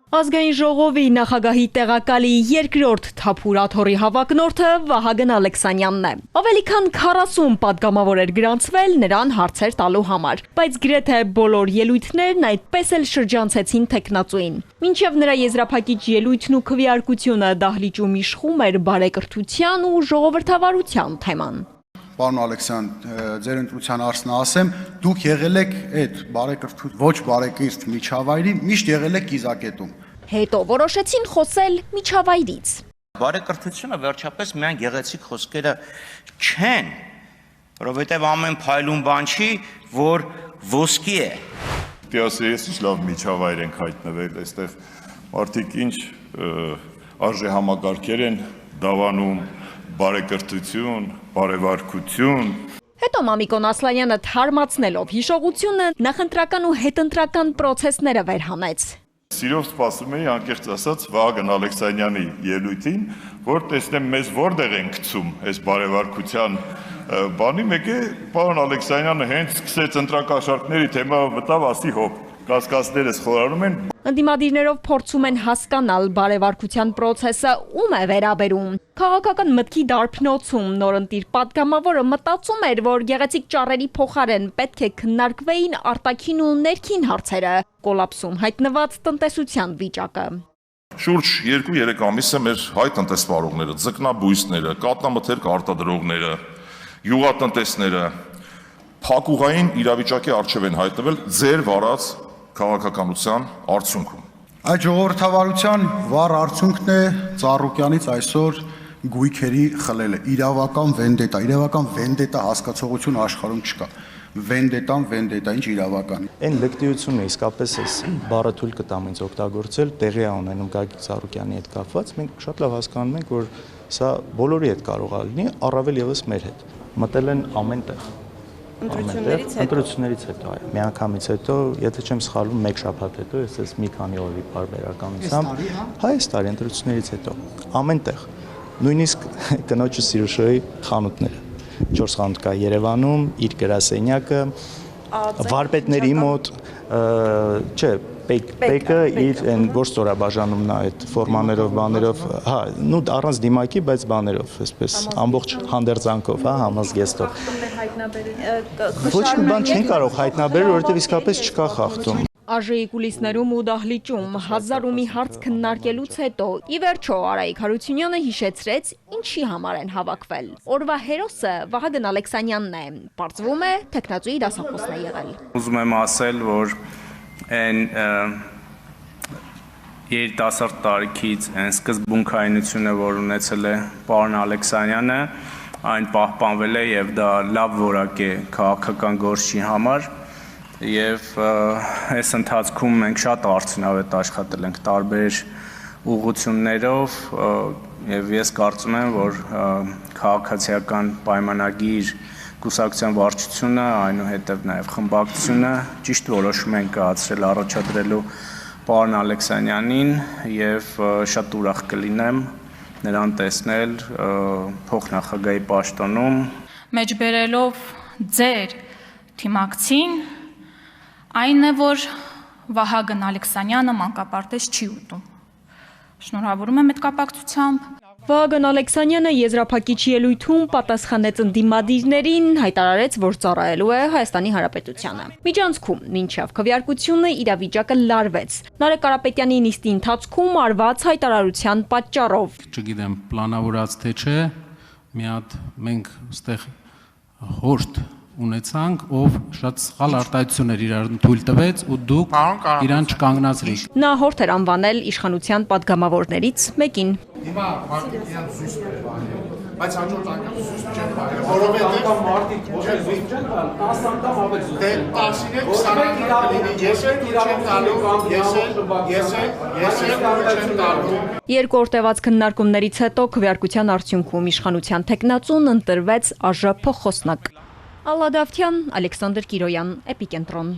Ազգային ժողովի նախագահի տեղակալի երկրորդ թափուրաթորի հավակնորդը Վահագն Ալեքսանյանն է։ Ավելի քան 40 պատգամավոր էր գրանցվել նրան հարցեր տալու համար, բայց գրեթե բոլոր ելույթներն այդպես էլ շրջանցեցին տեխնացուին։ Մինչև նրա եզրափակիչ ելույթն ու քվեարկությունը դահլիճում իշխում էր բարեկրթության ու ժողովրդավարության թեման։ Պարոն Ալեքսյան, ձեր ընտրության արսնա ասեմ, դուք եղել եք այդ ոչ բարեկիրթ միջավայրի, միշտ եղել եք կիզակետում։ Հետո որոշեցին խոսել միջավայրից։ Բարեկրթությունը վերջապես միայն գեղեցիկ խոսքերը չեն, որովհետև ամեն փայլուն բան չի, որ ոսկի է։ Ես ինչ լավ միջավայր ենք հայտնվել, այստեղ մարդիկ ինչ արժեհամակարգեր են դավանում, բարեկրթություն, բարևարկություն։ Հետո Մամիկոն Ասլանյանը թարմացնելով հիշողությունը նախընտրական ու հետընտրական պրոցեսները վերհանեց։ Սիրով սպասում էի անկեղծ ասած Վահագն Ալեքսանյանի ելույթին, որ տեսնեմ մեզ որտեղ են գցում այս բարևարկության բանի, մեկ է պարոն Ալեքսանյանը հենց սկսեց ընտրակաշառքների թեմայով մտավ, ասի հոп, կասկածներս խորանում են։ Ընդդիմադիրներով փորձում են հասկանալ բարևարկության պրոցեսը ում է վերաբերում։ Քաղաքական մտքի դարբնոցում նորընտիր պատգամավորը մտածում էր, որ գեղեցիկ ճառերի փոխարեն պետք է քննարկվեին արտաքին ու ներքին հարցերը, կոլապսում հայտնված տնտեսության վիճակը։ Շուրջ 2-3 ամիս է մեր հայ տնտեսվարողները, ձկնաբույսները, կատնամթերք արտադրողները, յուղատնտեսները փակուղային իրավիճակի առջև են հայտնվել ձեր վարած քաղաքականության արդյունքում։ Այդ ժողովրդավարության վառ արդյունքն է Ծառուկյանից այսօր գույքերի խլելը, իրավական վենդետա հասկացողություն աշխարհում չկա։ Վենդետա, ինչ իրավական։ Այն լկտիությունը իսկապես էս բառը թույլ կտամ ինձ օգտագործել, տեղի է ունենում Գագիկ Ծառուկյանի հետ կապված, մենք շատ լավ հասկանում ենք, որ սա բոլորի հետ կարող է լինի, առավել եւս մեր հետ։ Մտել են ամեն տեղ։ Ընտրություններից հետո, այո, միանգամից հետո, եթե չեմ սխալվում, 1 շաբաթ հետո, ես մի քանի օրի բարբերականությամբ, այս տարի ընտրություններից հետո, ամեն տեղ, նույնիսկ կնոջը Սիրուշոյի խանութները, 4 խանութ կա Երևանում, իր գրասենյակը, վարպետների մոտ, չէ, Պեկը իր այն ոչ ստորաբաժանումն է այդ ֆորմաներով, բաներով, հա, նու առանց դիմակի, բայց բաներով, այսպես ամբողջ հանդերձանքով, հա, համազգեստով։ Ոչ մի բան չեն կարող հայտնաբերել, որովհետև իսկապես չկա խախտում։ Աժեի կուլիսներում ու դահլիճում 1000 ու մի հարց քննարկելուց հետո ի վերջո Արայիկ Հարությունյանը հիշեցրեց ինչի համար են հավաքվել։ Օրվա հերոսը Վահագն Ալեքսանյանն է։ Պարզվում է տեխնացուի դասախոսն է եղել։ Ուզում եմ ասել, որ այն երիտասարդ տարիքից այն սկզբունքայնությունը, որ ունեցել է պարոն Ալեքսանյանը, այն պահպանվել է եւ դա լավ որակ է քաղաքական գործի համար եւ այս ընթացքում մենք շատ արդյունավետ աշխատել ենք տարբեր ուղղություններով եւ ես կարծում եմ, որ քաղաքացիական պայմանագիր կուսակցության վարչությունը, այնուհետև նաև խմբակցությունը ճիշտ որոշում են կայացրել առաջադրելու պարոն Ալեքսանյանին եւ շատ ուրախ կլինեմ նրան տեսնել փոխնախագահի պաշտոնում մեջբերելով ձեր թիմակցին այն է, որ Վահագն Ալեքսանյանը մանկապարտեզ չի ուտում։ Շնորհավորում եմ այդ կապակցությամբ։ Վահագն Ալեքսանյանը եզրափակիչ ելույթում պատասխանեց ընդդիմադիրներին, հայտարարեց, որ ծառայելու է Հայաստանի Հանրապետությանը։ Միջանցքում մինչև քվեարկությունը իրավիճակը լարվեց։ Նարեկ Կարապետյանի նիստի ընթացքում արված հայտարարության պատճառով։ Չգիտեմ, պլանավորած թե չէ, մի հատ մենք այստեղ հորդ ունեցանք, ով շատ սխալ արտահայտություններ իրար թույլ տվեց ու դուք իրան չկանգնացրիք։ Նա հորդ էր անվանել իշխանության պատգամավորներից մեկին։ Հիմա մարդիկյան զույս բանել, բայց հաջորդ անգամ զույս չեն բանել, որովհետև մարդիկ ոչ էլ զույս չեն տալ, 10 անգամ ավելի զույս։ Դե 10-ին 20 անգամ լինի, ես էլ չեմ տալու, ես էլ չեմ տալու։ Երկու օր տևած քննարկումներից հետո քվեարկության արդյունքում իշխանության տեխնացուն ընտրվեց ԱԺ փոխոսնակ։ Ալլա Դավթյան, Ալեքսանդր Կիրոյան, Էպիկենտրոն։